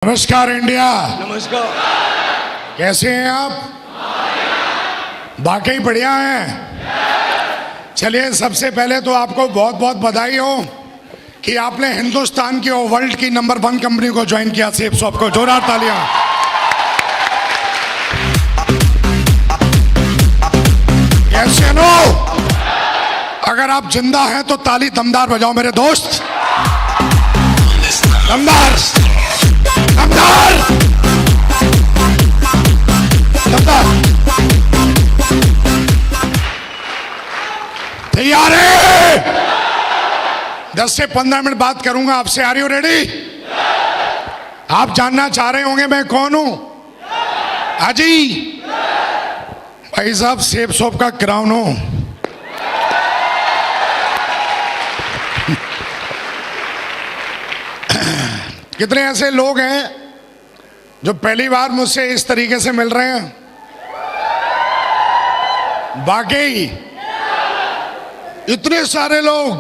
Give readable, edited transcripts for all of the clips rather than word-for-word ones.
नमस्कार इंडिया। नमस्कार। कैसे हैं आप? वाकई बढ़िया हैं। चलिए, सबसे पहले तो आपको बहुत बहुत बधाई हो कि आपने हिंदुस्तान की और वर्ल्ड की नंबर 1 कंपनी को ज्वाइन किया। सेफ शॉप को जोरदार तालियां। कैसे नो? अगर आप जिंदा हैं तो ताली दमदार बजाओ मेरे दोस्त। दमदार दमदार दमदार। तैयार है? 10 से 15 मिनट बात करूंगा आपसे। Are you ready? आप जानना चाह रहे होंगे मैं कौन हूं। अजी भाई साहब, सेफ शॉप का क्राउन हूं। कितने ऐसे लोग हैं जो पहली बार मुझसे इस तरीके से मिल रहे हैं? वाकई इतने सारे लोग।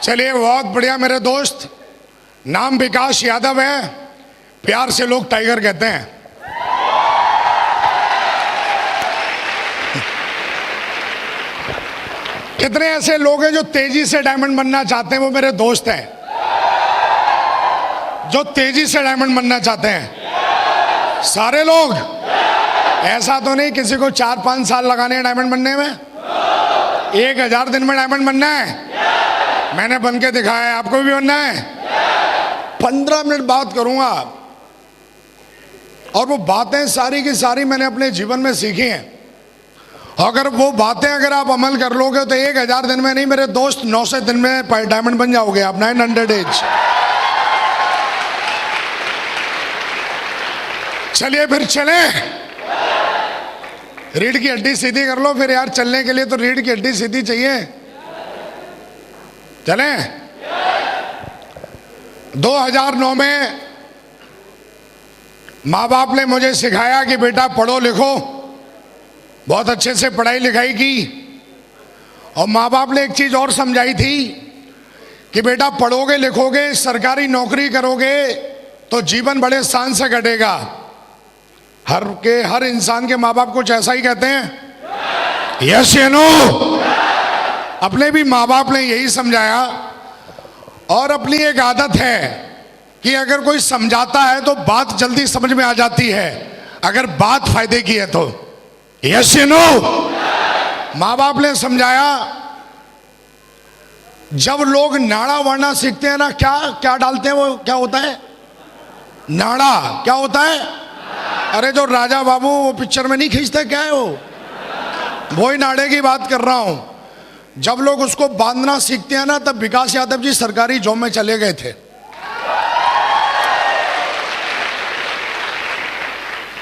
चलिए, बहुत बढ़िया मेरे दोस्त। नाम विकास यादव है, प्यार से लोग टाइगर कहते हैं। कितने ऐसे लोग हैं जो तेजी से डायमंड बनना चाहते हैं? वो मेरे दोस्त हैं जो तेजी से डायमंड बनना चाहते हैं। सारे लोग। ऐसा तो नहीं किसी को 4-5 साल लगाने हैं डायमंड बनने में। 1000 दिन में डायमंड बनना है। मैंने बन के दिखाया है, आपको भी बनना है। 15 मिनट बात करूंगा और वो बातें सारी की सारी मैंने अपने जीवन में सीखी हैं। अगर वो बातें अगर आप अमल कर लोगे तो 1000 दिन में नहीं मेरे दोस्त, 900 दिन में डायमंड बन जाओगे आप। 900 डेज। चलिए फिर चलें। रीढ़ की हड्डी सीधी कर लो फिर यार। चलने के लिए तो रीढ़ की हड्डी सीधी चाहिए। चलें। 2009 में माँ बाप ने मुझे सिखाया कि बेटा पढ़ो लिखो। बहुत अच्छे से पढ़ाई लिखाई की। और माँ बाप ने एक चीज और समझाई थी कि बेटा पढ़ोगे लिखोगे, सरकारी नौकरी करोगे तो जीवन बड़े शान से कटेगा। हर इंसान के माँ बाप कुछ ऐसा ही कहते हैं। यस या नो? अपने भी माँ बाप ने यही समझाया। और अपनी एक आदत है कि अगर कोई समझाता है तो बात जल्दी समझ में आ जाती है, अगर बात फायदे की है तो। यस या नो? माँ बाप ने समझाया, जब लोग नाड़ा वाड़ा सीखते हैं ना, क्या क्या डालते हैं वो, क्या होता है? नाड़ा। क्या होता है? अरे जो राजा बाबू वो पिक्चर में नहीं खींचते, क्या है वो ही नाड़े की बात कर रहा हूं। जब लोग उसको बांधना सीखते हैं ना, तब विकास यादव जी सरकारी जॉब में चले गए थे।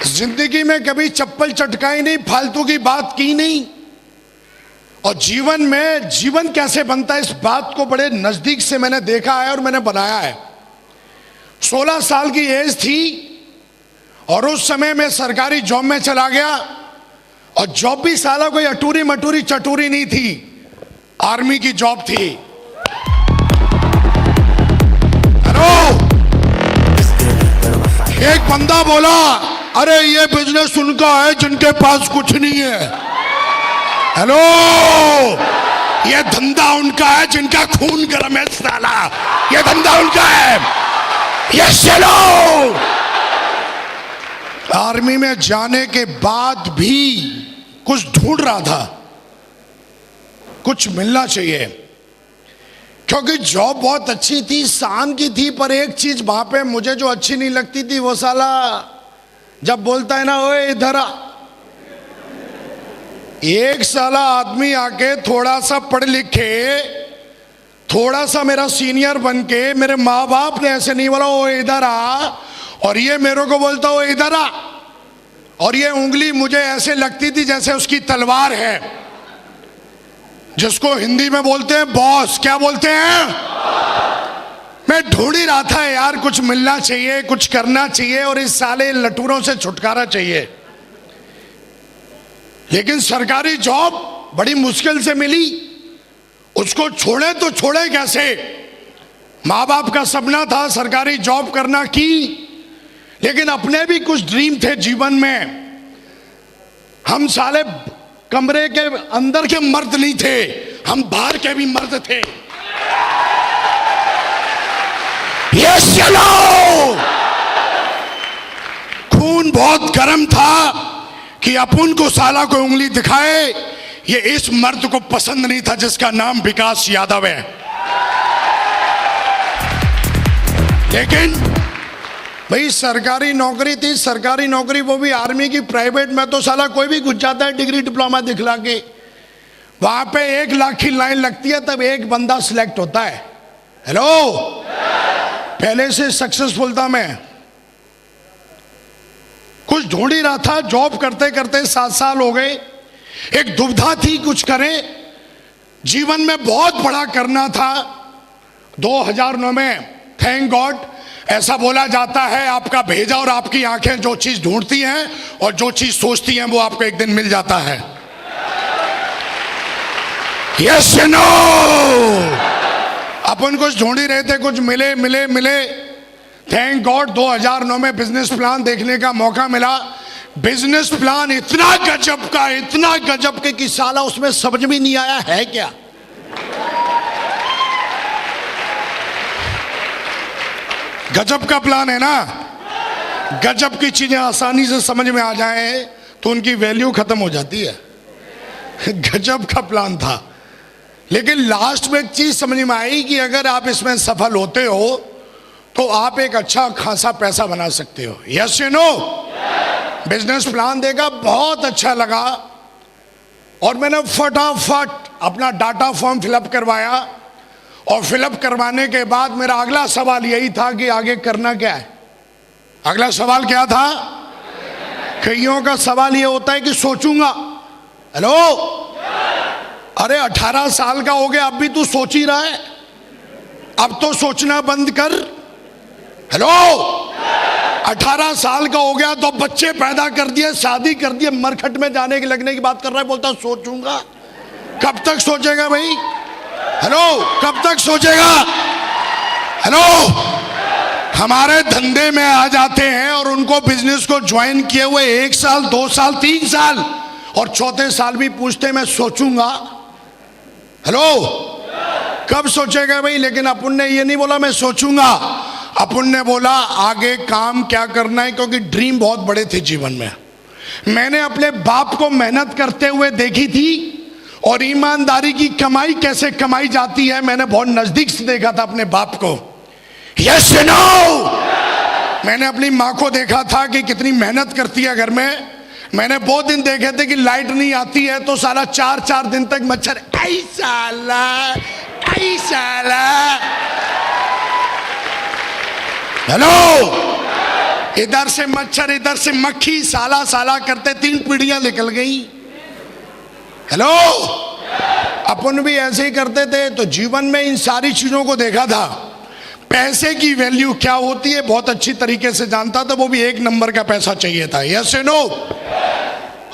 जिंदगी में कभी चप्पल चटकाई नहीं, फालतू की बात की नहीं। और जीवन में जीवन कैसे बनता है इस बात को बड़े नजदीक से मैंने देखा है और मैंने बनाया है। 16 साल की एज थी और उस समय मैं सरकारी जॉब में चला गया। और जॉब भी साला कोई अटूरी मटूरी चटूरी नहीं थी, आर्मी की जॉब थी। हेलो, एक बंदा बोला, अरे ये बिजनेस उनका है जिनके पास कुछ नहीं है। हेलो, ये धंधा उनका है जिनका खून गर्म है साला। ये धंधा उनका है। ये चलो। आर्मी में जाने के बाद भी कुछ ढूंढ रहा था, कुछ मिलना चाहिए। क्योंकि जॉब बहुत अच्छी थी, शान की थी, पर एक चीज वहां पे मुझे जो अच्छी नहीं लगती थी, वो साला जब बोलता है ना, ओए इधर आ। एक साला आदमी आके थोड़ा सा पढ़ लिखे, थोड़ा सा मेरा सीनियर बन के, मेरे माँ बाप ने ऐसे नहीं बोला ओ इधर आ, और ये मेरे को बोलता ओ इधर आ। और ये उंगली मुझे ऐसे लगती थी जैसे उसकी तलवार है, जिसको हिंदी में बोलते हैं बॉस। क्या बोलते हैं? मैं ढूंढ ही रहा था यार, कुछ मिलना चाहिए, कुछ करना चाहिए और इस साले लटूरों से छुटकारा चाहिए। लेकिन सरकारी जॉब बड़ी मुश्किल से मिली। उसको छोड़े तो छोड़े कैसे? माँ बाप का सपना था सरकारी जॉब करना की, लेकिन अपने भी कुछ ड्रीम थे जीवन में। हम साले कमरे के अंदर के मर्द नहीं थे, हम बाहर के भी मर्द थे। यस चलो, खून बहुत गर्म था कि अपन को साला को उंगली दिखाए। ये इस मर्द को पसंद नहीं था जिसका नाम विकास यादव है। लेकिन भाई सरकारी नौकरी थी, सरकारी नौकरी वो भी आर्मी की, प्राइवेट में तो साला कोई भी घुस जाता है डिग्री डिप्लोमा दिखला के। वहां पे 1 लाख की लाइन लगती है, तब एक बंदा सिलेक्ट होता है। हेलो, पहले से सक्सेसफुल था मैं, कुछ ढूंढ ही रहा था, जॉब करते करते 7 साल हो गए। एक दुविधा थी कुछ करें, जीवन में बहुत बड़ा करना था। 2009 में थैंक गॉड, ऐसा बोला जाता है आपका भेजा और आपकी आंखें जो चीज ढूंढती हैं और जो चीज सोचती हैं वो आपको एक दिन मिल जाता है। यस नो, अपन कुछ ढूंढ ही रहे थे, कुछ मिले मिले मिले। थैंक गॉड 2009 में बिजनेस प्लान देखने का मौका मिला। बिजनेस प्लान इतना गजब के कि साला उसमें समझ में नहीं आया है क्या। गजब का प्लान है ना, गजब की चीजें आसानी से समझ में आ जाए तो उनकी वैल्यू खत्म हो जाती है। गजब का प्लान था, लेकिन लास्ट में एक चीज समझ में आई कि अगर आप इसमें सफल होते हो तो आप एक अच्छा खासा पैसा बना सकते हो। Yes you know, business plan देखा, बहुत अच्छा लगा और मैंने फटाफट अपना डाटा फॉर्म फिलअप करवाया। और फिलअप करवाने के बाद मेरा अगला सवाल यही था कि आगे करना क्या है। अगला सवाल क्या था? कईयों का सवाल ये होता है कि सोचूंगा। हेलो, अरे 18 साल का हो गया, अब भी तू सोच ही रहा है? अब तो सोचना बंद कर। हेलो, 18 साल का हो गया तो बच्चे पैदा कर दिए, शादी कर दिए, मरखट में जाने के लगने की बात कर रहा है, बोलता सोचूंगा। कब तक सोचेगा भाई? हेलो, कब तक सोचेगा? हेलो, हमारे धंधे में आ जाते हैं और उनको बिजनेस को ज्वाइन किए हुए 1 साल 2 साल 3 साल और चौथे साल भी पूछते मैं सोचूंगा। हेलो, कब सोचेगा भाई? लेकिन अपन ने ये नहीं बोला मैं सोचूंगा, अपन ने बोला आगे काम क्या करना है, क्योंकि ड्रीम बहुत बड़े थे जीवन में। मैंने अपने बाप को मेहनत करते हुए देखी थी और ईमानदारी की कमाई कैसे कमाई जाती है मैंने बहुत नजदीक से देखा था अपने बाप को। यस नो, मैंने अपनी माँ को देखा था कि कितनी मेहनत करती है घर में। मैंने बहुत दिन देखे थे कि लाइट नहीं आती है तो साला 4-4 दिन तक मच्छर ऐसा। हेलो, इधर से मच्छर इधर से मक्खी, साला करते 3 पीढ़ियां निकल गई। हेलो, अपन भी ऐसे ही करते थे। तो जीवन में इन सारी चीजों को देखा था। पैसे की वैल्यू क्या होती है बहुत अच्छी तरीके से जानता था, वो भी 1 नंबर का पैसा चाहिए था। यस नो,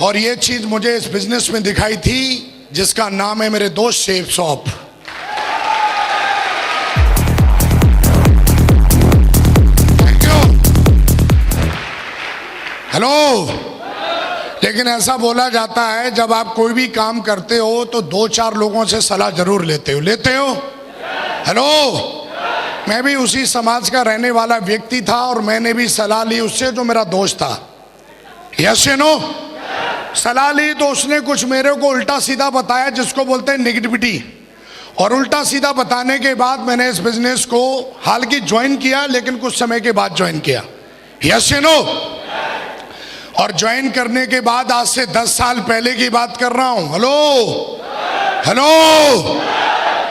और ये चीज मुझे इस बिजनेस में दिखाई थी जिसका नाम है मेरे दोस्त chef shop. Thank you. Hello, लेकिन ऐसा बोला जाता है जब आप कोई भी काम करते हो तो 2-4 लोगों से सलाह जरूर लेते हो। हेलो, मैं भी उसी समाज का रहने वाला व्यक्ति था और मैंने भी सलाह ली उससे जो मेरा दोस्त था। यस नो, सलाह ली तो उसने कुछ मेरे को उल्टा सीधा बताया जिसको बोलते हैं नेगेटिविटी। और उल्टा सीधा बताने के बाद मैंने इस बिजनेस को हाल की ज्वाइन किया, लेकिन कुछ समय के बाद ज्वाइन किया। यस नो, और ज्वाइन करने के बाद आज से 10 साल पहले की बात कर रहा हूं। हेलो,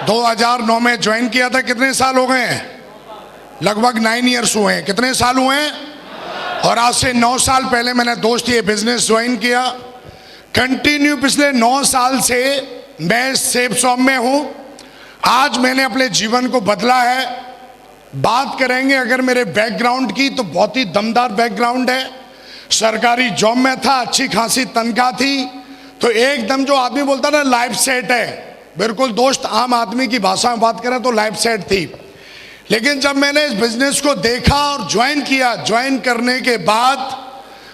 2009 में ज्वाइन किया था। कितने साल हो गए हैं? लगभग 9 इयर्स हुए हैं। कितने साल हुए हैं? और आज से 9 साल पहले मैंने दोस्त ये बिजनेस ज्वाइन किया। कंटिन्यू पिछले 9 साल से मैं सेफ शॉप में हूं। आज मैंने अपने जीवन को बदला है। बात करेंगे अगर मेरे बैकग्राउंड की तो बहुत ही दमदार बैकग्राउंड है। सरकारी जॉब में था, अच्छी खासी तनख्वाह थी, तो एकदम जो आदमी बोलता ना लाइफ सेट है, बिल्कुल दोस्त आम आदमी की भाषा में बात करें तो लाइफ सेट थी। लेकिन जब मैंने इस बिजनेस को देखा और ज्वाइन किया, ज्वाइन करने के बाद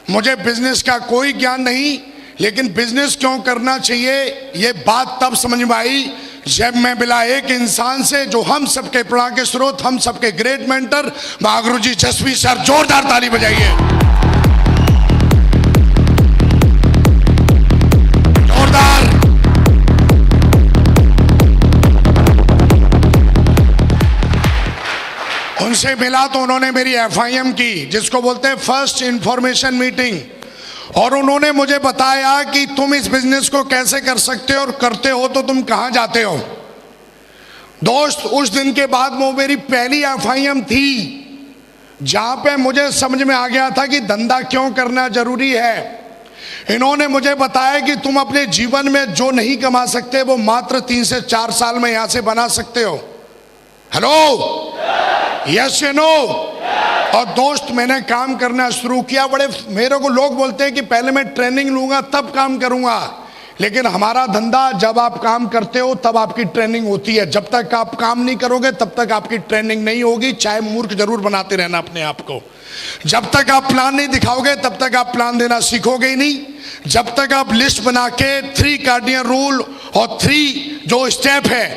मुझे बिजनेस का कोई ज्ञान नहीं, लेकिन बिजनेस क्यों करना चाहिए ये बात तब समझ में आई जब मैं मिला एक इंसान से जो हम सबके प्रेरणा के स्रोत, हम सबके ग्रेट मेंटर महागुरुजी जसवी सर। जोरदार ताली बजाइए, जोरदार। उनसे मिला तो उन्होंने मेरी FIM की, जिसको बोलते हैं फर्स्ट इंफॉर्मेशन मीटिंग, और उन्होंने मुझे बताया कि तुम इस बिजनेस को कैसे कर सकते हो और करते हो तो तुम कहां जाते हो। दोस्त, उस दिन के बाद वो मेरी पहली FIM थी जहां पे मुझे समझ में आ गया था कि धंधा क्यों करना जरूरी है। इन्होंने मुझे बताया कि तुम अपने जीवन में जो नहीं कमा सकते वो मात्र 3 से 4 साल में यहां से बना सकते हो। हेलो, यस या नो? और दोस्त, मैंने काम करना शुरू किया। बड़े मेरे को लोग बोलते हैं कि पहले मैं ट्रेनिंग लूंगा तब काम करूंगा, लेकिन हमारा धंधा जब आप काम करते हो तब आपकी ट्रेनिंग होती है। जब तक आप काम नहीं करोगे तब तक आपकी ट्रेनिंग नहीं होगी, चाहे मूर्ख जरूर बनाते रहना अपने आप को। जब तक आप प्लान नहीं दिखाओगे तब तक आप प्लान देना सीखोगे ही नहीं। जब तक आप लिस्ट बना के 3 कार्डियन रूल और 3 जो स्टेप है,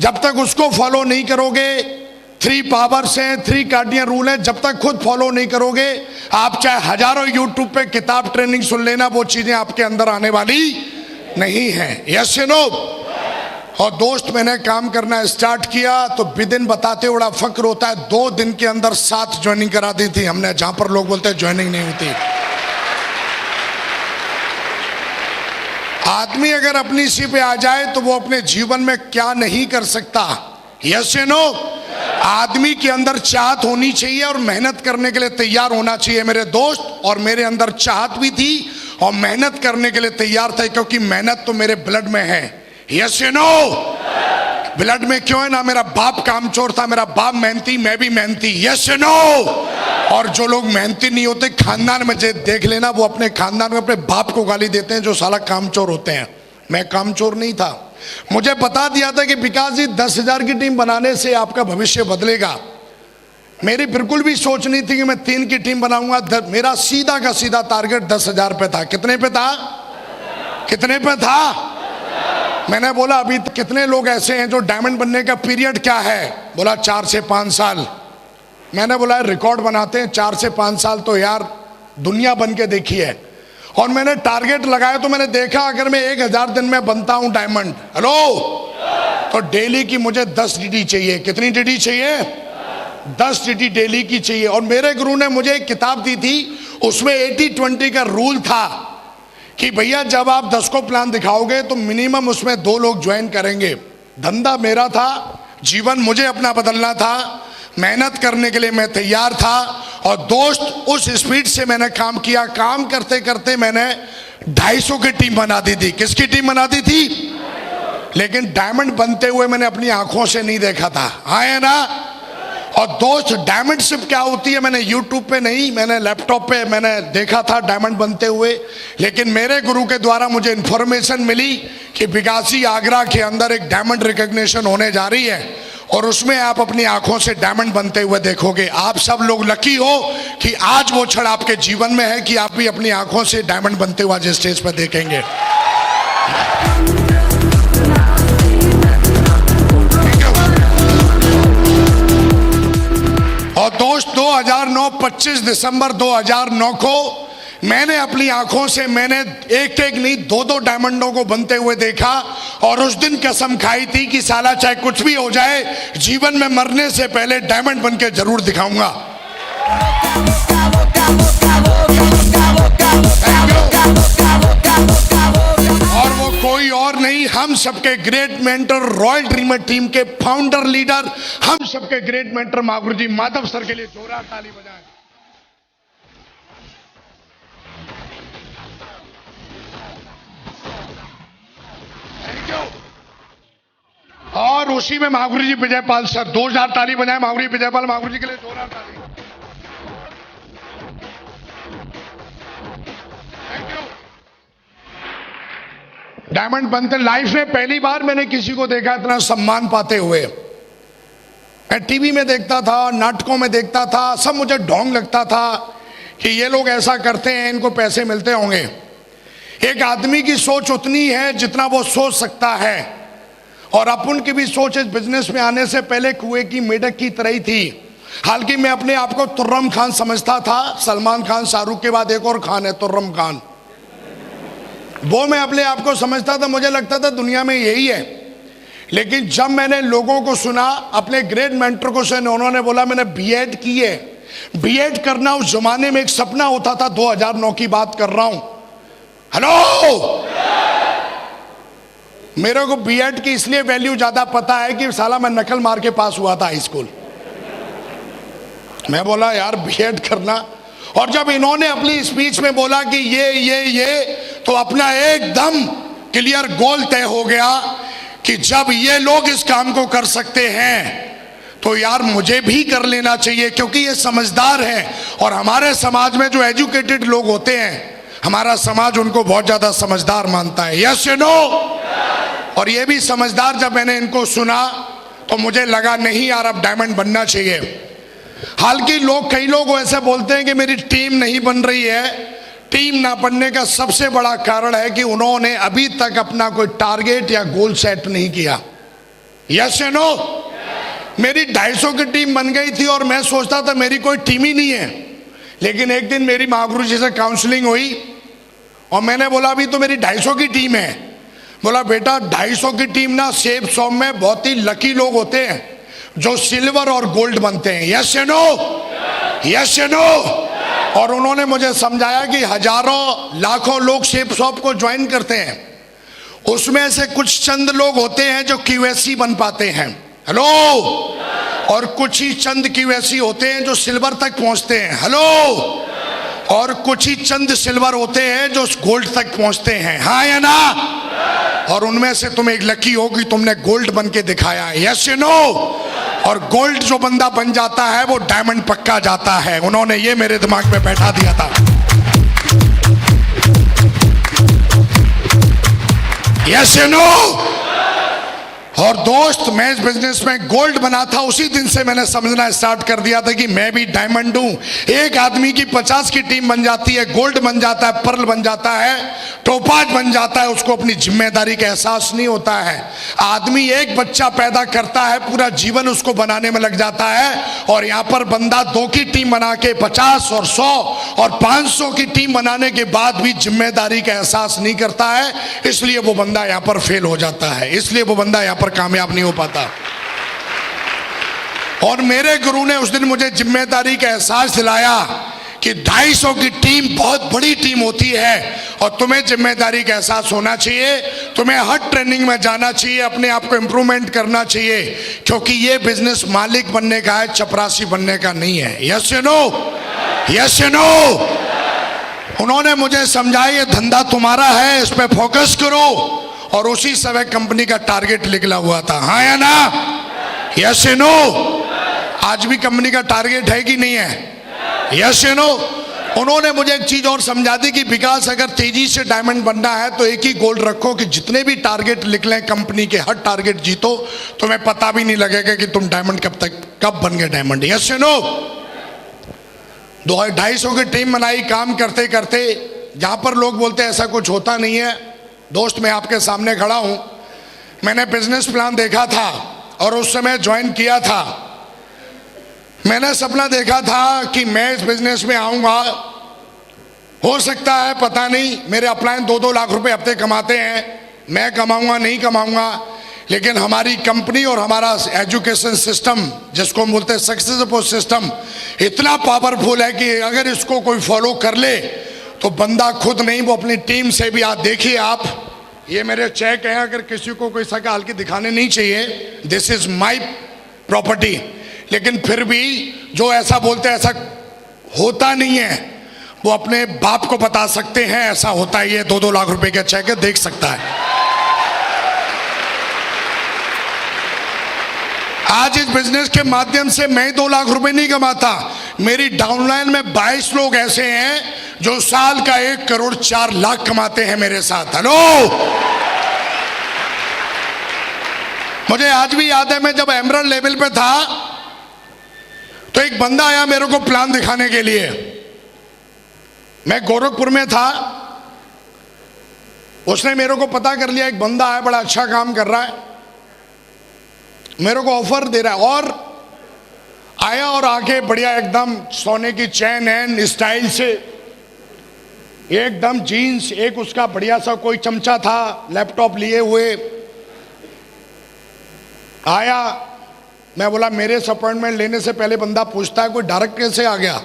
जब तक उसको फॉलो नहीं करोगे, 3 पावर्स हैं, 3 कार्डियन रूल है, जब तक खुद फॉलो नहीं करोगे, आप चाहे हजारों यूट्यूब पे किताब ट्रेनिंग सुन लेना, वो चीजें आपके अंदर आने वाली नहीं है। यस या नो? और दोस्त, मैंने काम करना स्टार्ट किया तो विदिन बताते बड़ा फक्र होता है, 2 दिन के अंदर 7 ज्वाइनिंग करा दी थी हमने, जहां पर लोग बोलते हैं ज्वाइनिंग नहीं होती। आदमी अगर अपनी इसी पे आ जाए तो वो अपने जीवन में क्या नहीं कर सकता। यस या नो? आदमी के अंदर चाहत होनी चाहिए और मेहनत करने के लिए तैयार होना चाहिए मेरे दोस्त। और मेरे अंदर चाहत भी थी और मेहनत करने के लिए तैयार था, क्योंकि मेहनत तो मेरे ब्लड में है। यस या नो? ब्लड में क्यों है ना? मेरा बाप कामचोर था, मेरा बाप मेहनती, मैं भी मेहनती। यस या नो? और जो लोग मेहनती नहीं होते खानदान में देख लेना, वो अपने खानदान में अपने बाप को गाली देते हैं जो साला कामचोर होते हैं। मैं कामचोर नहीं था। मुझे बता दिया था कि विकास जी 10,000 की टीम बनाने से आपका भविष्य बदलेगा। मेरी बिल्कुल भी सोच नहीं थी कि मैं 3 की टीम बनाऊंगा। मेरा सीधा का सीधा टारगेट 10,000 पे था। कितने पे था? कितने पे था? मैंने बोला अभी कितने लोग ऐसे हैं जो डायमंड बनने का पीरियड क्या है? बोला 4 से 5 साल। मैंने बोला रिकॉर्ड बनाते हैं, 4 से 5 साल तो यार दुनिया बन के देखी है। और मैंने टारगेट लगाया तो मैंने देखा अगर मैं 1000 दिन में बनता हूं डायमंड, हेलो, तो डेली की मुझे 10 DD चाहिए। कितनी DD चाहिए? 10 DD डेली की चाहिए। और मेरे गुरु ने मुझे एक किताब दी थी, उसमें 80-20 का रूल था कि भैया जब आप 10 को प्लान दिखाओगे तो मिनिमम उसमें 2 लोग ज्वाइन करेंगे। धंधा मेरा था, जीवन मुझे अपना बदलना था, मेहनत करने के लिए मैं तैयार था। और दोस्त, उस स्पीड से मैंने काम किया। काम करते करते मैंने 250 की टीम बना दी थी। किसकी टीम बना दी थी? लेकिन डायमंड बनते हुए मैंने अपनी आंखों से नहीं देखा था। आए ना? और दोस्त, डायमंडशिप क्या होती है मैंने यूट्यूब पे नहीं, मैंने लैपटॉप पे मैंने देखा था डायमंड बनते हुए। लेकिन मेरे गुरु के द्वारा मुझे इंफॉर्मेशन मिली कि विकासी आगरा के अंदर एक डायमंड रिकॉग्निशन होने जा रही है और उसमें आप अपनी आंखों से डायमंड बनते हुए देखोगे। आप सब लोग लकी हो कि आज वो क्षण आपके जीवन में है कि आप भी अपनी आंखों से डायमंड बनते हुए आज स्टेज पर देखेंगे। और दोस्त, 2009 25 दिसंबर 2009 को मैंने अपनी आंखों से मैंने एक नहीं 2 डायमंडों को बनते हुए देखा। और उस दिन कसम खाई थी कि साला चाहे कुछ भी हो जाए, जीवन में मरने से पहले डायमंड बन के जरूर दिखाऊंगा। और वो कोई और नहीं, हम सबके great mentor, royal dreamer team के फाउंडर लीडर, हम सबके ग्रेट मेंटर महागुरुजी माधव सर के लिए जोरदार ताली बजाएं। और उसी में महागुरुजी विजयपाल सर, 2000 ताली बजाएं महागुरुजी विजयपाल, महागुरुजी के लिए जोरदार ताली। Thank you. डायमंड बनते लाइफ में पहली बार मैंने किसी को देखा इतना सम्मान पाते हुए। मैं टीवी में देखता था, नाटकों में देखता था, सब मुझे ढोंग लगता था कि ये लोग ऐसा करते हैं, इनको पैसे मिलते होंगे। एक आदमी की सोच उतनी है जितना वो सोच सकता है, और अपन की भी सोच इस बिजनेस में आने से पहले कुएं की मेढक की तरह ही थी। हालांकि मैं अपने आप को तुर्रम खान समझता था। सलमान खान, शाहरुख के बाद एक और खान है, तुर्रम खान। वो मैं अपने आप को समझता था, मुझे लगता था दुनिया में यही है। लेकिन जब मैंने लोगों को सुना, अपने ग्रेट मेंटर को सुना, उन्होंने बोला मैंने बीएड की है। बीएड करना उस जमाने में एक सपना होता था। 2009 की बात कर रहा हूं। हेलो, मेरे को बीएड की इसलिए वैल्यू ज्यादा पता है कि साला मैं नकल मार के पास हुआ था हाई स्कूल। मैं बोला यार बीएड करना, और जब इन्होंने अपनी स्पीच में बोला कि ये तो अपना एकदम क्लियर गोल तय हो गया कि जब ये लोग इस काम को कर सकते हैं तो यार मुझे भी कर लेना चाहिए, क्योंकि ये समझदार हैं। और हमारे समाज में जो एजुकेटेड लोग होते हैं, हमारा समाज उनको बहुत ज्यादा समझदार मानता है। यस या नो? और ये भी समझदार। जब मैंने इनको सुना तो मुझे लगा नहीं यार, अब डायमंड बनना चाहिए। हालांकि कई लोग ऐसे बोलते हैं कि मेरी टीम नहीं बन रही है। टीम ना बनने का सबसे बड़ा कारण है कि उन्होंने अभी तक अपना कोई टारगेट या गोल सेट नहीं किया। यस या नो? मेरी 250 की टीम बन गई थी और मैं सोचता था मेरी कोई टीम ही नहीं है। लेकिन एक दिन मेरी महागुरु जी से काउंसलिंग हुई और मैंने बोला अभी तो मेरी 250 की टीम है। बोला बेटा 250 की टीम ना, सेब सॉम में बहुत ही लकी लोग होते हैं जो सिल्वर और गोल्ड बनते हैं। यस या नो? यस या नो? और उन्होंने मुझे समझाया कि हजारों लाखों लोग शेप शॉप को ज्वाइन करते हैं, उसमें से कुछ चंद लोग होते हैं जो क्यूएससी बन पाते हैं। हेलो? और कुछ ही चंद क्यूएससी होते हैं जो सिल्वर तक पहुंचते हैं। हेलो? और कुछ ही चंद सिल्वर होते हैं जो गोल्ड तक पहुंचते हैं। हाँ या ना? और उनमें से तुम एक लकी हो कि तुमने गोल्ड बन के दिखाया है। यस या नो? और गोल्ड जो बंदा बन जाता है वो डायमंड पक्का जाता है। उन्होंने ये मेरे दिमाग में बैठा दिया था। यस या नो? और दोस्त, मैं इस बिजनेस में गोल्ड बना था, उसी दिन से मैंने समझना स्टार्ट कर दिया था कि मैं भी डायमंड हूं। एक आदमी की 50 की टीम बन जाती है, गोल्ड बन जाता है, पर्ल बन जाता है, टोपाज बन जाता है, उसको अपनी जिम्मेदारी का एहसास नहीं होता है। आदमी एक बच्चा पैदा करता है, पूरा जीवन उसको बनाने में लग जाता है। और यहाँ पर बंदा 2 की टीम बना के 50 और 100 और 500 की टीम बनाने के बाद भी जिम्मेदारी का एहसास नहीं करता है, इसलिए वो बंदा यहाँ पर फेल हो जाता है, इसलिए वो बंदा यहाँ पर कामयाब नहीं हो पाता। और मेरे गुरु ने उस दिन मुझे जिम्मेदारी का एहसास दिलाया कि 250 की टीम बहुत बड़ी टीम होती है और तुम्हें जिम्मेदारी का एहसास होना चाहिए। तुम्हें हर ट्रेनिंग में जाना चाहिए, अपने आप को इंप्रूवमेंट करना चाहिए, क्योंकि ये बिजनेस मालिक बनने का है, चपरासी बनने का नहीं है। यस या नो? यस या नो? उन्होंने मुझे समझाया ये धंधा तुम्हारा है, इस पे फोकस करो। और उसी समय कंपनी का टारगेट निकला हुआ था। हाँ या ना? यस या नो? आज भी कंपनी का टारगेट है कि नहीं है? यस या नो? उन्होंने मुझे एक चीज और समझा दी कि विकास, अगर तेजी से डायमंड बनना है तो एक ही गोल रखो कि जितने भी टारगेट निकले कंपनी के, हर टारगेट जीतो, तुम्हें पता भी नहीं लगेगा कि तुम डायमंड कब बन गए डायमंड। यस या नो? 250 की टीम बनाई, काम करते करते, जहां पर लोग बोलते हैं ऐसा कुछ होता नहीं है। दोस्त, मैं आपके सामने खड़ा हूं, मैंने बिजनेस प्लान देखा था और उस समय ज्वाइन किया था। मैंने सपना देखा था कि मैं इस बिजनेस में आऊंगा, हो सकता है पता नहीं, मेरे अपलाइन 2-2 लाख रुपए हफ्ते कमाते हैं, मैं कमाऊंगा नहीं कमाऊंगा, लेकिन हमारी कंपनी और हमारा एजुकेशन सिस्टम, जिसको हम बोलते हैं सक्सेसफुल सिस्टम, इतना पावरफुल है कि अगर इसको कोई फॉलो कर ले तो बंदा खुद नहीं, वो अपनी टीम से भी। आप देखिए, आप ये मेरे चेक हैं, अगर किसी को कोई सका हल्की दिखाने नहीं चाहिए, दिस इज माई प्रॉपर्टी, लेकिन फिर भी जो ऐसा बोलते हैं ऐसा होता नहीं है, वो अपने बाप को बता सकते हैं ऐसा होता है। ये 2-2 लाख रुपए का चेक है, देख सकता है। आज इस बिजनेस के माध्यम से मैं 2 लाख रुपए नहीं कमाता, मेरी डाउनलाइन में 22 लोग ऐसे हैं जो साल का 1 करोड़ 4 लाख कमाते हैं मेरे साथ। हेलो? मुझे आज भी याद है, मैं जब एमरल्ड लेवल पे था तो एक बंदा आया मेरे को प्लान दिखाने के लिए। मैं गोरखपुर में था, उसने मेरे को पता कर लिया एक बंदा है बड़ा अच्छा काम कर रहा है, मेरे को ऑफर दे रहा है। और आया और आके बढ़िया एकदम सोने की चैन एन स्टाइल से, एकदम जीन्स, एक उसका बढ़िया सा कोई चमचा था लैपटॉप लिए हुए आया। मैं बोला मेरे से अपॉइंटमेंट लेने से पहले बंदा पूछता है कोई डायरेक्ट कैसे आ गया,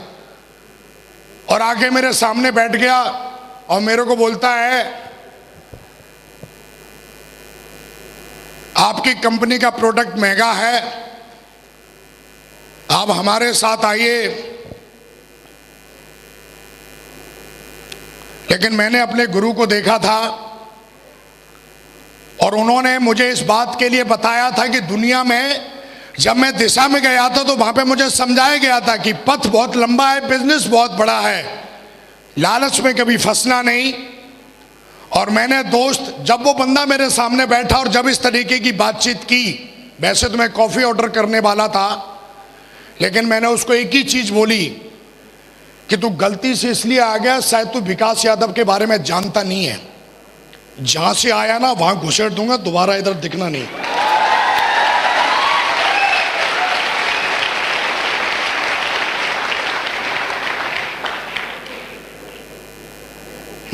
और आके मेरे सामने बैठ गया और मेरे को बोलता है आपकी कंपनी का प्रोडक्ट महंगा है, आप हमारे साथ आइए। लेकिन मैंने अपने गुरु को देखा था और उन्होंने मुझे इस बात के लिए बताया था कि दुनिया में जब मैं दिशा में गया था तो वहां पे मुझे समझाया गया था कि पथ बहुत लंबा है, बिजनेस बहुत बड़ा है, लालच में कभी फंसना नहीं। और मैंने दोस्त, जब वो बंदा मेरे सामने बैठा और जब इस तरीके की बातचीत की, वैसे तो मैं कॉफी ऑर्डर करने वाला था, लेकिन मैंने उसको एक ही चीज बोली कि तू गलती से इसलिए आ गया, शायद तू विकास यादव के बारे में जानता नहीं है, जहां से आया ना वहां घुसेड़ दूंगा, दोबारा इधर दिखना नहीं।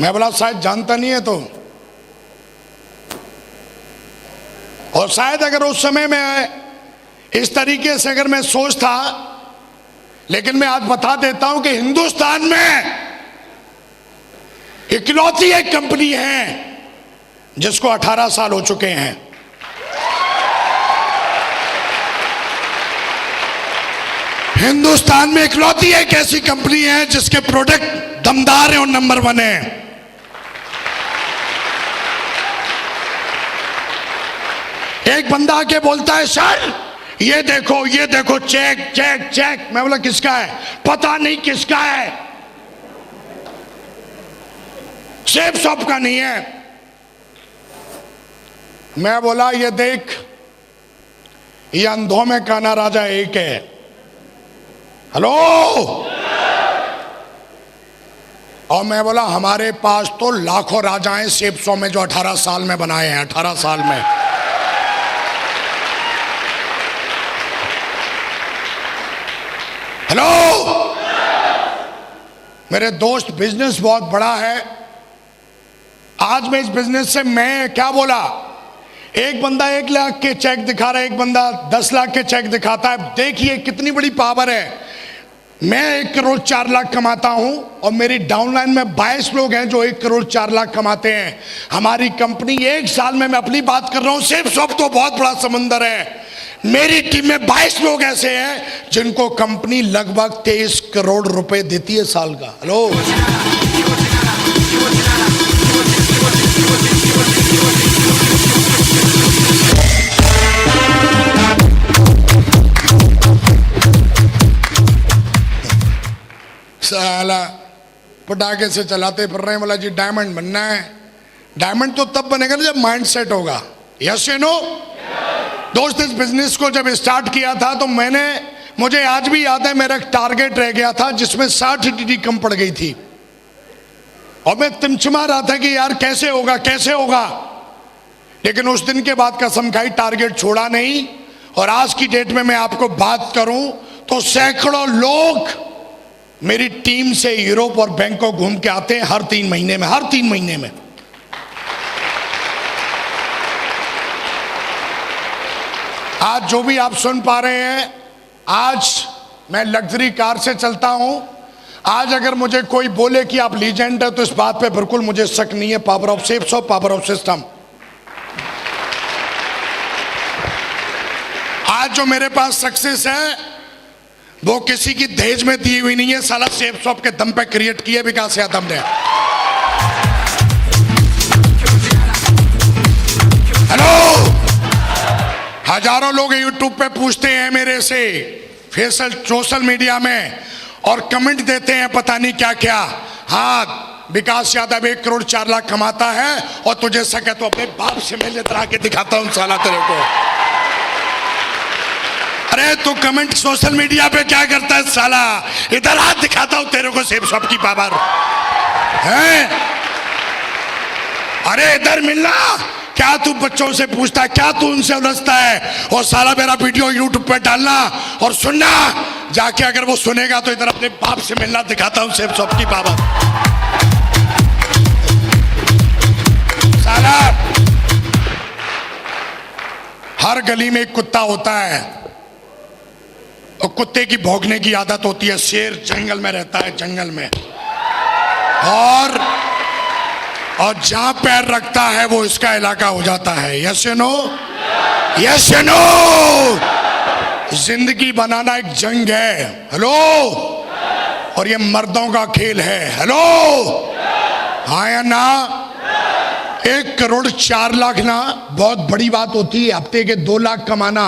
मैं बोला शायद जानता नहीं है तो, और शायद अगर उस समय में इस तरीके से अगर मैं सोचता, लेकिन मैं आज बता देता हूं कि हिंदुस्तान में इकलौती एक कंपनी है जिसको 18 साल हो चुके हैं। हिंदुस्तान में इकलौती एक ऐसी कंपनी है जिसके प्रोडक्ट दमदार है और नंबर 1 है। एक बंदा आके बोलता है सर ये देखो चेक चेक चेक। मैं बोला किसका है? पता नहीं किसका है, सेफ शॉप का नहीं है। मैं बोला ये देख, ये अंधों में काना राजा एक है। हेलो। और मैं बोला हमारे पास तो लाखों राजाएं सेफ शॉप में जो 18 साल में बनाए हैं, 18 साल में। हेलो। मेरे दोस्त, बिजनेस बहुत बड़ा है। आज मैं इस बिजनेस से मैं क्या बोला, एक बंदा 1 लाख के चेक दिखा रहा है, एक बंदा 10 लाख के चेक दिखाता है। देखिए कितनी बड़ी पावर है। मैं 1 करोड़ 4 लाख कमाता हूं और मेरी डाउनलाइन में 22 लोग हैं जो 1 करोड़ 4 लाख कमाते हैं। हमारी कंपनी 1 साल में, मैं अपनी बात कर रहा हूं, सिर्फ सब तो बहुत बड़ा समंदर है। मेरी टीम में 22 लोग ऐसे हैं जिनको कंपनी लगभग 23 करोड़ रुपए देती है साल का। हेलो। साला पटाखे से चलाते फिर रहे हैं, बोला जी डायमंड बनना है। डायमंड तो तब बनेगा ना जब माइंड सेट होगा। यस या नो? दोस्त, इस बिजनेस को जब स्टार्ट किया था तो मुझे आज भी याद है, मेरा एक टारगेट रह गया था जिसमें 60 टीडी कम पड़ गई थी और मैं तिमचमा रहा था कि यार कैसे होगा कैसे होगा। लेकिन उस दिन के बाद कसम खाई, टारगेट छोड़ा नहीं। और आज की डेट में मैं आपको बात करूं तो सैकड़ों लोग मेरी टीम से यूरोप और बैंकॉक घूम के आते हैं हर 3 महीने में, हर 3 महीने में। आज जो भी आप सुन पा रहे हैं, आज मैं लग्जरी कार से चलता हूं। आज अगर मुझे कोई बोले कि आप लीजेंड है तो इस बात पे बिल्कुल मुझे शक नहीं है। पावर ऑफ सेफ्स और पावर ऑफ सिस्टम। आज जो मेरे पास सक्सेस है वो किसी की दहेज में दी हुई नहीं है, साला सेफ शॉप के दम पे क्रिएट किए विकास यादव ने। हेलो। हजारों लोग यूट्यूब पे पूछते हैं मेरे से, सोशल मीडिया में, और कमेंट देते हैं पता नहीं क्या क्या। हाँ, विकास यादव 1 करोड़ 4 लाख कमाता है और तुझे सके तो अपने बाप से मिलने तरह के दिखाता हूं साला तेरे को। अरे तू कमेंट सोशल मीडिया पे क्या करता है साला? इधर हाथ दिखाता हूं तेरे को सेब शॉप की पावर है। अरे इधर मिलना। क्या तू बच्चों से पूछता है? क्या तू उनसे उलझता है? और साला मेरा वीडियो यूट्यूब पे डालना और सुनना जाके। अगर वो सुनेगा तो इधर अपने बाप से मिलना। दिखाता हूं सेब शॉप की पावर साला। हर गली में एक कुत्ता होता है और कुत्ते की भौंकने की आदत होती है। शेर जंगल में रहता है, जंगल में, और जहां पैर रखता है वो इसका इलाका हो जाता है। यस या नो? यस या नो? जिंदगी बनाना एक जंग है। हेलो? और ये मर्दों का खेल है। हेलो? हाँ या ना? 1,04,00,000 ना बहुत बड़ी बात होती है। हफ्ते के 2 लाख कमाना।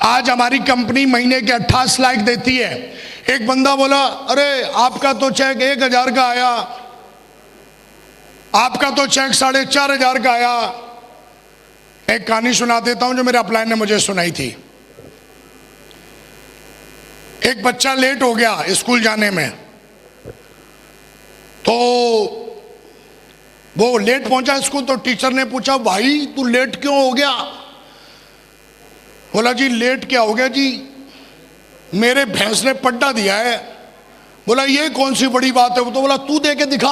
आज हमारी कंपनी महीने के 28 लाख देती है। एक बंदा बोला, अरे आपका तो चेक 1,000 का आया, आपका तो चेक 4,500 का आया। एक कहानी सुना देता हूं जो मेरे अपलाइन ने मुझे सुनाई थी। एक बच्चा लेट हो गया स्कूल जाने में, तो वो लेट पहुंचा स्कूल। तो टीचर ने पूछा, भाई तू लेट क्यों हो गया? बोला, जी लेट क्या हो गया जी, मेरे भैंस ने पट्टा दिया है। बोला, ये कौन सी बड़ी बात है? वो तो बोला, तू दे के दिखा।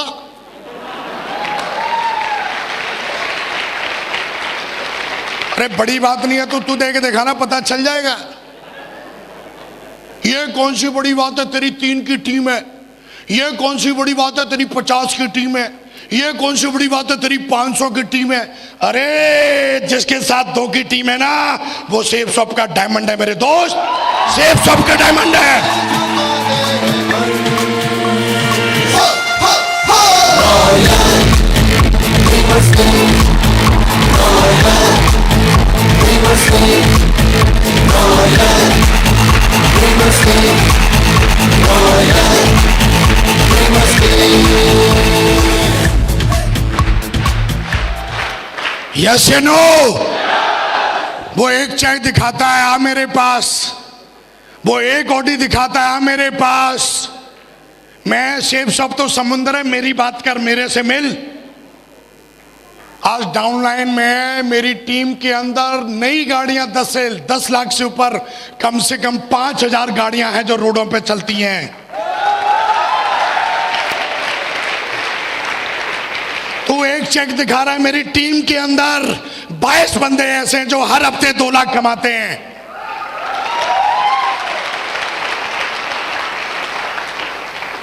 अरे बड़ी बात नहीं है तो तू दे के दिखाना, पता चल जाएगा। ये कौन सी बड़ी बात है, तेरी 3 की टीम है। ये कौन सी बड़ी बात है, तेरी 50 की टीम है। ये कौन सी बड़ी बात है, तेरी 500 की टीम है। अरे जिसके साथ 2 की टीम है ना, वो सेब शॉप का डायमंड है मेरे दोस्त। सेब शॉप का डायमंड है। यस या नो? वो एक चेक दिखाता है, आ मेरे पास। वो एक ऑडी दिखाता है, आ मेरे पास। मैं सेब शॉप तो समुंदर है, मेरी बात कर, मेरे से मिल। आज डाउनलाइन में मेरी टीम के अंदर नई गाड़ियां 10 लाख से ऊपर, कम से कम 5,000 गाड़ियां हैं जो रोडों पे चलती हैं। तू एक चेक दिखा रहा है, मेरी टीम के अंदर 22 बंदे ऐसे हैं जो हर हफ्ते 2 लाख कमाते हैं।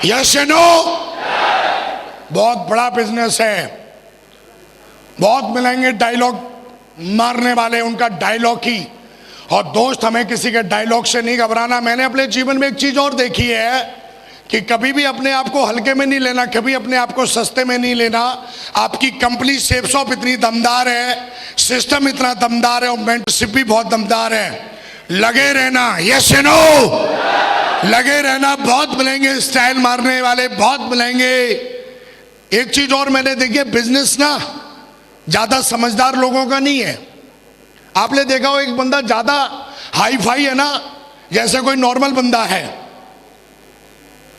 यस या नो? बहुत बड़ा बिजनेस है। बहुत मिलेंगे डायलॉग मारने वाले, उनका डायलॉग ही। और दोस्त, हमें किसी के डायलॉग से नहीं घबराना। मैंने अपने जीवन में एक चीज और देखी है कि कभी भी अपने आप को हल्के में नहीं लेना, कभी अपने आप को सस्ते में नहीं लेना। आपकी कंपनी सेब शॉप इतनी दमदार है, सिस्टम इतना दमदार है और मेंटरशिप भी बहुत दमदार है। लगे रहना। यस या नो? लगे रहना। बहुत मिलेंगे स्टाइल मारने वाले, बहुत मिलेंगे। एक चीज और मैंने देखी है, बिजनेस ना ज्यादा समझदार लोगों का नहीं है। आपने देखा हो, एक बंदा ज्यादा हाई फाई है ना, जैसे कोई नॉर्मल बंदा है,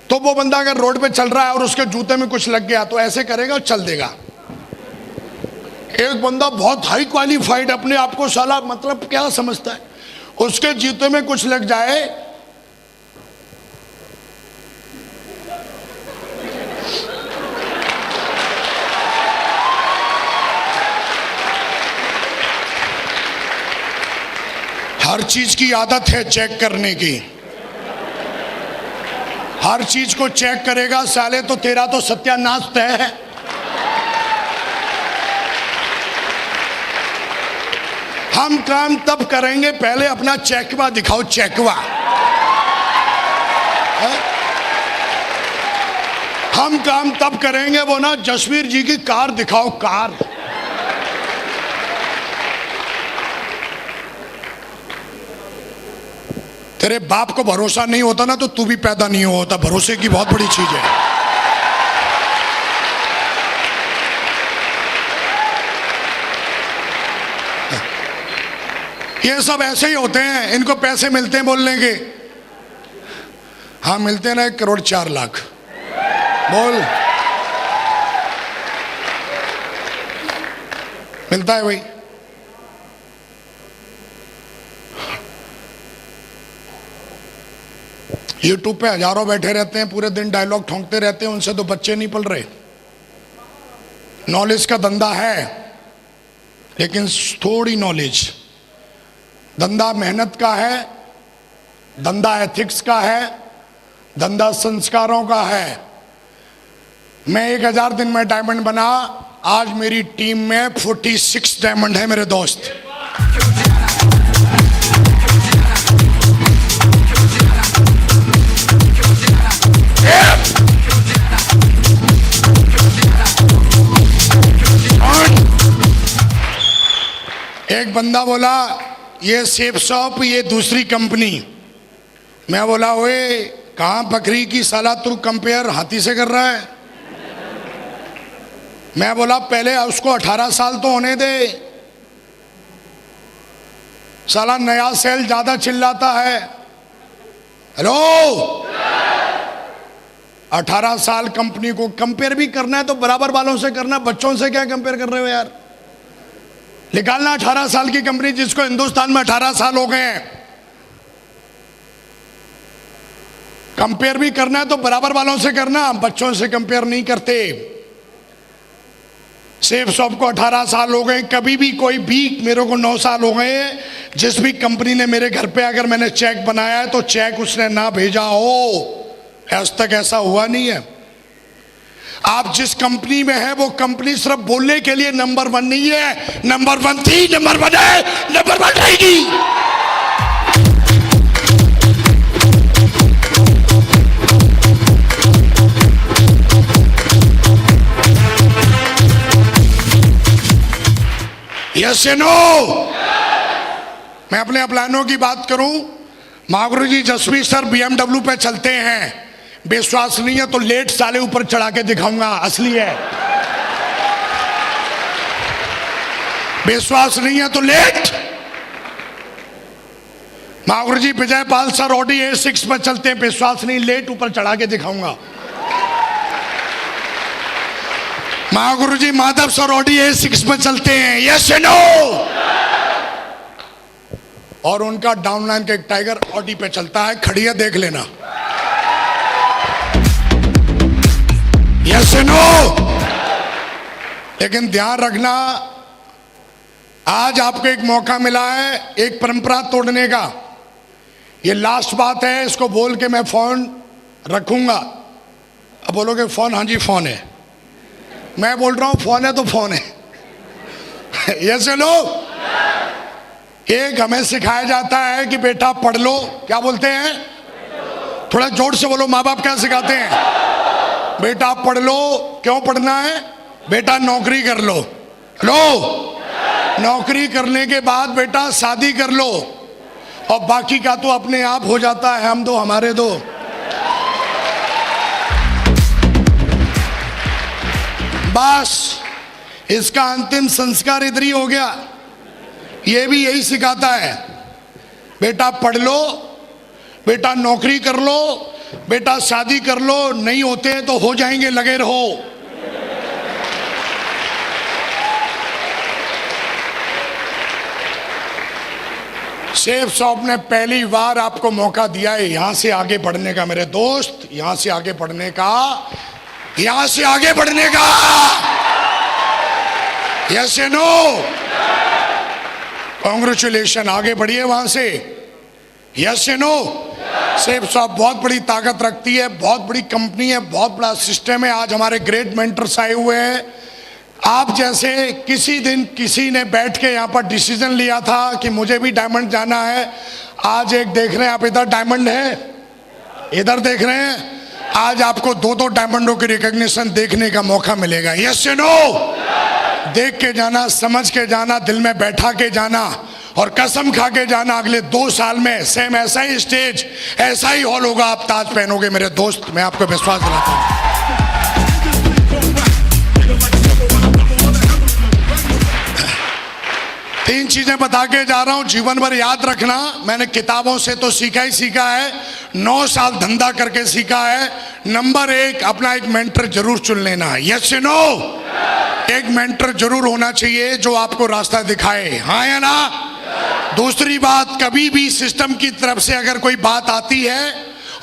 तो वो बंदा अगर रोड पे चल रहा है और उसके जूते में कुछ लग गया तो ऐसे करेगा और चल देगा। एक बंदा बहुत हाई क्वालिफाइड, अपने आप को साला मतलब क्या समझता है, उसके जूते में कुछ लग जाए हर चीज की आदत है चेक करने की। हर चीज को चेक करेगा साले तो तेरा तो सत्यानाश तय है। हम काम तब करेंगे, पहले अपना चेकवा दिखाओ, चेकवा। हम काम तब करेंगे, वो ना जसवीर जी की कार दिखाओ, कार। तेरे बाप को भरोसा नहीं होता ना तो तू भी पैदा नहीं होता। भरोसे की बहुत बड़ी चीज है। ये सब ऐसे ही होते हैं, इनको पैसे मिलते हैं बोलने के। हाँ मिलते हैं ना, 1,04,00,000 बोल, मिलता है भाई। यूट्यूब पे हजारों बैठे रहते हैं, पूरे दिन डायलॉग ठोंकते रहते हैं, उनसे तो बच्चे नहीं पल रहे। नॉलेज का धंधा है, लेकिन थोड़ी नॉलेज। धंधा मेहनत का है, धंधा एथिक्स का है, धंधा संस्कारों का है। मैं 1000 दिन में डायमंड बना, आज मेरी टीम में 46 डायमंड है मेरे दोस्त। एक बंदा बोला ये सेफ शॉप, ये दूसरी कंपनी। मैं बोला ओए कहां बकरी की साला, तू कंपेयर हाथी से कर रहा है। मैं बोला पहले उसको 18 साल तो होने दे, साला नया सेल ज्यादा चिल्लाता है। हेलो, 18 साल कंपनी को कंपेयर भी करना है तो बराबर वालों से करना, बच्चों से क्या कंपेयर कर रहे हो यार। निकालना 18 साल की कंपनी जिसको हिंदुस्तान में 18 साल हो गए हैं। कंपेयर भी करना है तो बराबर वालों से करना, बच्चों से कंपेयर नहीं करते। सेफ शॉप को 18 साल हो गए, कभी भी कोई भी, मेरे को 9 साल हो गए। जिस भी कंपनी ने मेरे घर पे अगर मैंने चेक बनाया है तो चेक उसने ना भेजा हो, आज तक ऐसा हुआ नहीं है। आप जिस कंपनी में है वो कंपनी सिर्फ बोलने के लिए नंबर 1 नहीं है, नंबर 1 थी, नंबर 1 है, नंबर 1 रहेगी। यस या नो? मैं अपने प्लानों की बात करूं, महागुरु जी जसवीर सर BMW पे चलते हैं, विश्वास नहीं है तो लेट साले ऊपर चढ़ा के दिखाऊंगा, असली है। विश्वास नहीं है तो लेट। महागुरु जी Vijay Pal sir Audi A6 पर चलते हैं, विश्वास नहीं, लेट ऊपर चढ़ा के दिखाऊंगा। महागुरु जी माधव सर ऑडी A6 पर चलते हैं, यस या नो? और उनका डाउनलाइन का एक टाइगर ऑडी पे चलता है, खड़ी है, देख लेना। यस या नो? लेकिन ध्यान रखना, आज आपको एक मौका मिला है एक परंपरा तोड़ने का। ये लास्ट बात है, इसको बोल के मैं फोन रखूंगा। अब बोलोगे फोन, हाँ जी फोन है। मैं बोल रहा हूं फोन है तो फोन है। यस या नो? एक हमें सिखाया जाता है कि बेटा पढ़ लो, क्या बोलते हैं? थोड़ा जोर से बोलो, माँ बाप क्या सिखाते हैं? बेटा पढ़ लो। क्यों पढ़ना है? बेटा नौकरी कर लो। लो, नौकरी करने के बाद बेटा शादी कर लो, और बाकी का तो अपने आप हो जाता है, हम दो हमारे दो। बस इसका अंतिम संस्कार इधर ही हो गया। ये भी यही सिखाता है, बेटा पढ़ लो, बेटा नौकरी कर लो, बेटा शादी कर लो, नहीं होते हैं तो हो जाएंगे, लगे रहो। सेफ शॉप ने पहली बार आपको मौका दिया है यहां से आगे बढ़ने का मेरे दोस्त, यहां से आगे बढ़ने का, यहां से आगे बढ़ने का। यस या नो? कांग्रेचुलेशन, आगे बढ़िए वहां से। यस या नो? सेफ शॉप बहुत बड़ी ताकत रखती है, बहुत बड़ी कंपनी है, बहुत बड़ा सिस्टम है। आज हमारे ग्रेट मेंटर्स आए हुए हैं। आप जैसे किसी दिन किसी ने बैठ के यहाँ पर डिसीजन लिया था कि मुझे भी डायमंड जाना है, आज एक देख रहे हैं आप, इधर डायमंड है, इधर देख रहे हैं, आज आपको 2-2 डायमंडों की रिकॉग्निशन देखने का मौका मिलेगा। यस या नो? देख के जाना, समझ के जाना, दिल में बैठा के जाना, और कसम खा के जाना अगले 2 साल में सेम ऐसा ही स्टेज, ऐसा ही हॉल होगा, आप ताज पहनोगे मेरे दोस्त, मैं आपको विश्वास दिलाता हूं। तीन चीजें बता के जा रहा हूं, जीवन भर याद रखना। मैंने किताबों से तो सीखा ही सीखा है, 9 साल धंधा करके सीखा है। नंबर 1, अपना एक मेंटर जरूर चुन लेना। यस या नो? एक मेंटर जरूर होना चाहिए जो आपको रास्ता दिखाए, हाँ या ना? दूसरी बात, कभी भी सिस्टम की तरफ से अगर कोई बात आती है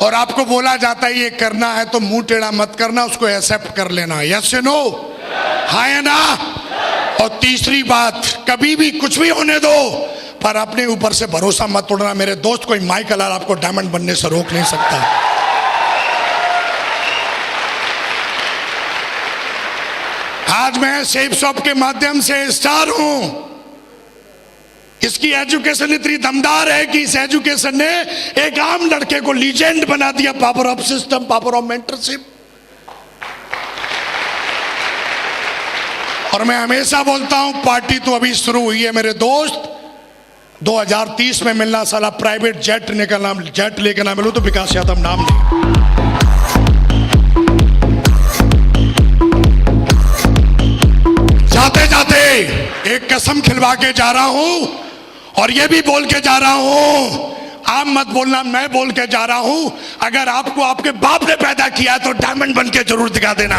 और आपको बोला जाता है ये करना है, तो मुंह टेढ़ा मत करना, उसको एक्सेप्ट कर लेना। यस या नो? हाँ या ना? और तीसरी बात, कभी भी कुछ भी होने दो, पर अपने ऊपर से भरोसा मत तोड़ना। मेरे दोस्त, कोई माइकल आपको डायमंड बनने से रोक नहीं सकता। आज मैं सेफ शॉप के माध्यम से स्टार हूं। इसकी एजुकेशन इतनी दमदार है कि इस एजुकेशन ने एक आम लड़के को लीजेंड बना दिया। Power of system, power of mentorship. और मैं हमेशा बोलता हूं, पार्टी तो अभी शुरू हुई है मेरे दोस्त। 2030 में मिलना, साला प्राइवेट जेट लेकर ना मिलूं तो विकास यादव नाम नहीं। जाते जाते एक कसम खिलवा के जा रहा हूं, और ये भी बोल के जा रहा हूं, आप मत बोलना, मैं बोल के जा रहा हूं, अगर आपको आपके बाप ने पैदा किया तो डायमंड बन के जरूर दिखा देना।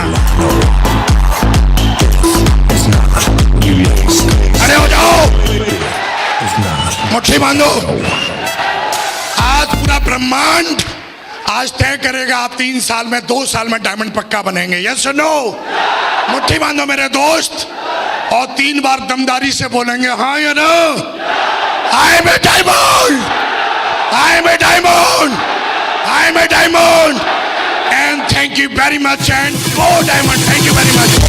खड़े हो जाओ, मुट्ठी बांधो। आज पूरा ब्रह्मांड आज तय करेगा, आप 3 साल में, 2 साल में डायमंड पक्का बनेंगे। यस और नो? मुट्ठी बांधो मेरे दोस्त, और 3 बार दमदारी से बोलेंगे, हाँ या ना? I am a diamond, I am a diamond, I am a diamond. And thank you very much, and go diamond. Thank you very much.